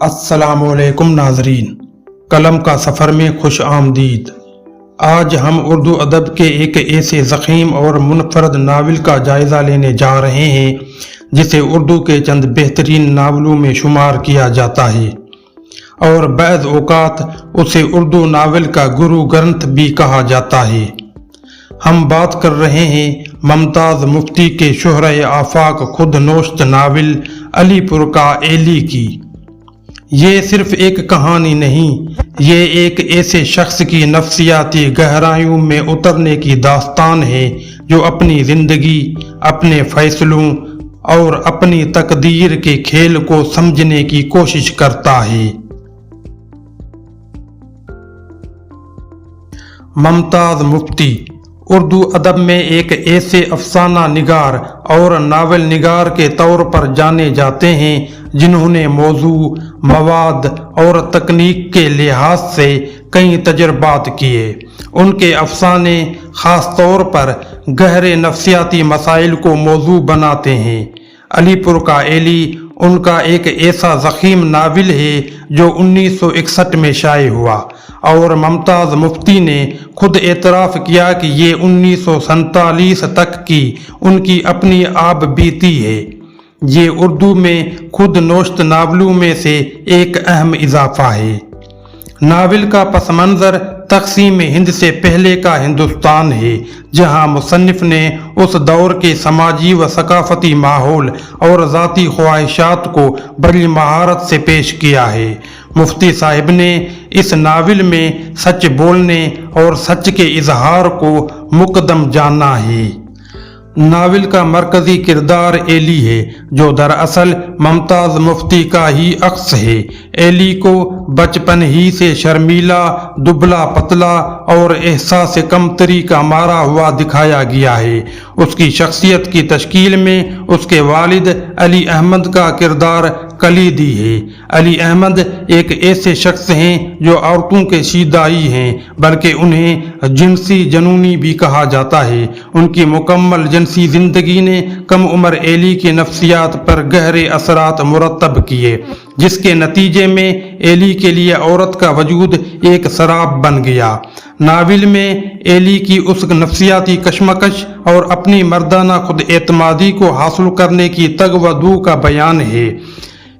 السلام علیکم ناظرین، قلم کا سفر میں خوش آمدید۔ آج ہم اردو ادب کے ایک ایسے ضخیم اور منفرد ناول کا جائزہ لینے جا رہے ہیں جسے اردو کے چند بہترین ناولوں میں شمار کیا جاتا ہے اور بعض اوقات اسے اردو ناول کا گرو گرنتھ بھی کہا جاتا ہے۔ ہم بات کر رہے ہیں ممتاز مفتی کے شہرہ آفاق خود نوشت ناول علی پور کا ایلی کی۔ یہ صرف ایک کہانی نہیں، یہ ایک ایسے شخص کی نفسیاتی گہرائیوں میں اترنے کی داستان ہے جو اپنی زندگی، اپنے فیصلوں اور اپنی تقدیر کے کھیل کو سمجھنے کی کوشش کرتا ہے۔ ممتاز مفتی اردو ادب میں ایک ایسے افسانہ نگار اور ناول نگار کے طور پر جانے جاتے ہیں جنہوں نے موضوع، مواد اور تکنیک کے لحاظ سے کئی تجربات کیے۔ ان کے افسانے خاص طور پر گہرے نفسیاتی مسائل کو موضوع بناتے ہیں۔ علی پور کا ایلی ان کا ایک ایسا ضخیم ناول ہے جو 1961 میں شائع ہوا اور ممتاز مفتی نے خود اعتراف کیا کہ یہ 1947 تک کی ان کی اپنی آب بیتی ہے۔ یہ اردو میں خود نوشت ناولوں میں سے ایک اہم اضافہ ہے۔ ناول کا پس منظر تقسیم ہند سے پہلے کا ہندوستان ہے، جہاں مصنف نے اس دور کے سماجی و ثقافتی ماحول اور ذاتی خواہشات کو بڑی مہارت سے پیش کیا ہے۔ مفتی صاحب نے اس ناول میں سچ بولنے اور سچ کے اظہار کو مقدم جانا ہے۔ ناول کا مرکزی کردار ایلی ہے جو دراصل ممتاز مفتی کا ہی عکس ہے۔ ایلی کو بچپن ہی سے شرمیلا، دبلا پتلا اور احساس کمتری کا مارا ہوا دکھایا گیا ہے۔ اس کی شخصیت کی تشکیل میں اس کے والد علی احمد کا کردار کلیدی ہے۔ علی احمد ایک ایسے شخص ہیں جو عورتوں کے شیدائی ہیں، بلکہ انہیں جنسی جنونی بھی کہا جاتا ہے۔ ان کی مکمل جنسی زندگی نے کم عمر ایلی کی نفسیات پر گہرے اثرات مرتب کیے، جس کے نتیجے میں ایلی کے لیے عورت کا وجود ایک سراب بن گیا۔ ناول میں ایلی کی اس نفسیاتی کشمکش اور اپنی مردانہ خود اعتمادی کو حاصل کرنے کی تگ و دو کا بیان ہے۔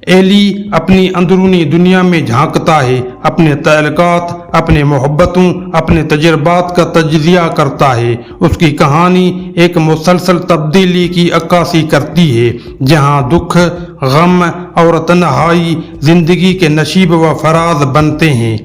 ایلی اپنی اندرونی دنیا میں جھانکتا ہے، اپنے تعلقات، اپنے محبتوں، اپنے تجربات کا تجزیہ کرتا ہے۔ اس کی کہانی ایک مسلسل تبدیلی کی عکاسی کرتی ہے، جہاں دکھ، غم اور تنہائی زندگی کے نشیب و فراز بنتے ہیں۔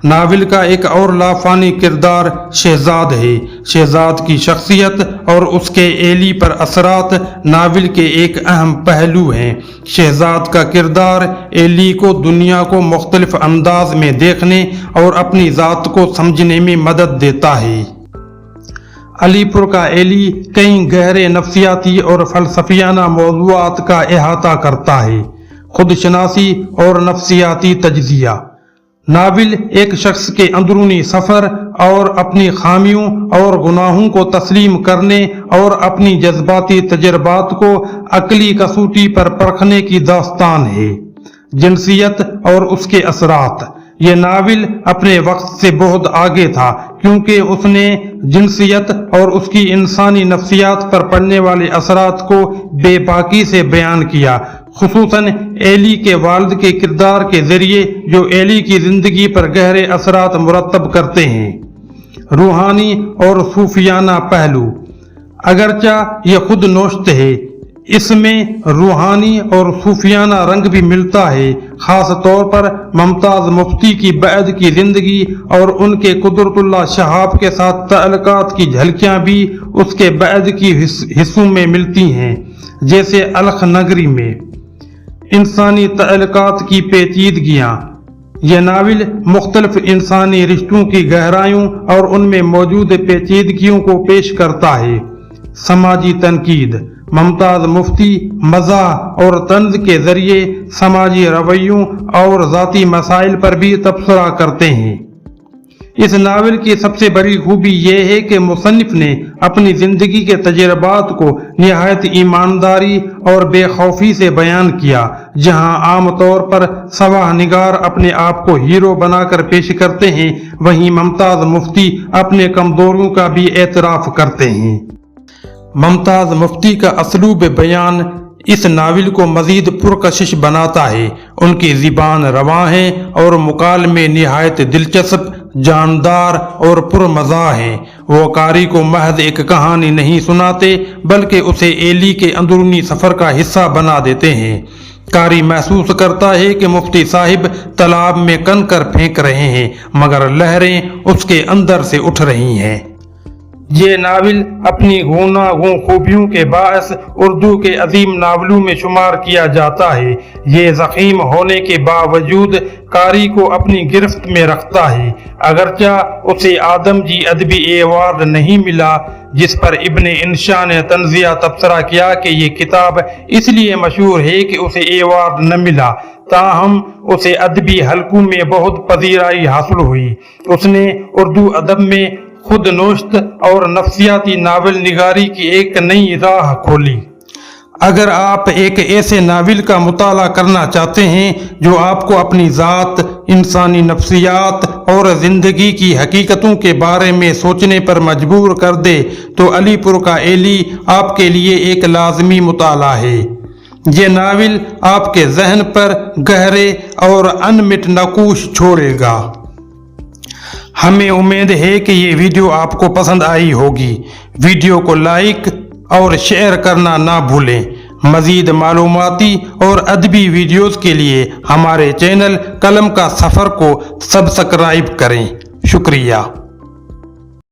ناول کا ایک اور لافانی کردار شہزاد ہے۔ شہزاد کی شخصیت اور اس کے ایلی پر اثرات ناول کے ایک اہم پہلو ہیں۔ شہزاد کا کردار ایلی کو دنیا کو مختلف انداز میں دیکھنے اور اپنی ذات کو سمجھنے میں مدد دیتا ہے۔ علی پور کا ایلی کئی گہرے نفسیاتی اور فلسفیانہ موضوعات کا احاطہ کرتا ہے۔ خود شناسی اور نفسیاتی تجزیہ۔ ناول ایک شخص کے اندرونی سفر اور اپنی خامیوں اور گناہوں کو تسلیم کرنے اور اپنی جذباتی تجربات کو عقلی کسوٹی پر پرکھنے کی داستان ہے۔ جنسیت اور اس کے اثرات۔ یہ ناول اپنے وقت سے بہت آگے تھا کیونکہ اس نے جنسیت اور اس کی انسانی نفسیات پر پڑنے والے اثرات کو بے باکی سے بیان کیا، خصوصاً ایلی کے والد کے کردار کے ذریعے جو ایلی کی زندگی پر گہرے اثرات مرتب کرتے ہیں۔ روحانی اور صوفیانہ پہلو۔ اگرچہ یہ خود نوشت ہے، اس میں روحانی اور صوفیانہ رنگ بھی ملتا ہے، خاص طور پر ممتاز مفتی کی بعد کی زندگی اور ان کے قدرت اللہ شہاب کے ساتھ تعلقات کی جھلکیاں بھی اس کے بعد کی حصوں میں ملتی ہیں، جیسے الخ نگری میں انسانی تعلقات کی پیچیدگیاں۔ یہ ناول مختلف انسانی رشتوں کی گہرائیوں اور ان میں موجود پیچیدگیوں کو پیش کرتا ہے۔ سماجی تنقید۔ ممتاز مفتی مزاح اور طنز کے ذریعے سماجی رویوں اور ذاتی مسائل پر بھی تبصرہ کرتے ہیں۔ اس ناول کی سب سے بڑی خوبی یہ ہے کہ مصنف نے اپنی زندگی کے تجربات کو نہایت ایمانداری اور بے خوفی سے بیان کیا، جہاں عام طور پر سواہ نگار اپنے آپ کو ہیرو بنا کر پیش کرتے ہیں، وہیں ممتاز مفتی اپنے کمزوریوں کا بھی اعتراف کرتے ہیں۔ ممتاز مفتی کا اسلوب بیان اس ناول کو مزید پرکشش بناتا ہے۔ ان کی زبان رواں ہے اور مکالمے نہایت دلچسپ، جاندار اور پرمزاح ہیں۔ وہ قاری کو محض ایک کہانی نہیں سناتے بلکہ اسے ایلی کے اندرونی سفر کا حصہ بنا دیتے ہیں۔ قاری محسوس کرتا ہے کہ مفتی صاحب تالاب میں کنکر پھینک رہے ہیں مگر لہریں اس کے اندر سے اٹھ رہی ہیں۔ یہ ناول اپنی گوناگون خوبیوں کے باعث اردو کے عظیم ناولوں میں شمار کیا جاتا ہے۔ یہ ضخیم ہونے کے باوجود قاری کو اپنی گرفت میں رکھتا ہے۔ اگرچہ اسے آدم جی ادبی ایوارڈ نہیں ملا، جس پر ابن انشا نے تنزیہ تبصرہ کیا کہ یہ کتاب اس لیے مشہور ہے کہ اسے ایوارڈ نہ ملا، تاہم اسے ادبی حلقوں میں بہت پذیرائی حاصل ہوئی۔ اس نے اردو ادب میں خود نوشت اور نفسیاتی ناول نگاری کی ایک نئی راہ کھولی۔ اگر آپ ایک ایسے ناول کا مطالعہ کرنا چاہتے ہیں جو آپ کو اپنی ذات، انسانی نفسیات اور زندگی کی حقیقتوں کے بارے میں سوچنے پر مجبور کر دے تو علی پور کا ایلی آپ کے لیے ایک لازمی مطالعہ ہے۔ یہ ناول آپ کے ذہن پر گہرے اور انمٹ نقوش چھوڑے گا۔ ہمیں امید ہے کہ یہ ویڈیو آپ کو پسند آئی ہوگی۔ ویڈیو کو لائک اور شیئر کرنا نہ بھولیں۔ مزید معلوماتی اور ادبی ویڈیوز کے لیے ہمارے چینل قلم کا سفر کو سبسکرائب کریں۔ شکریہ۔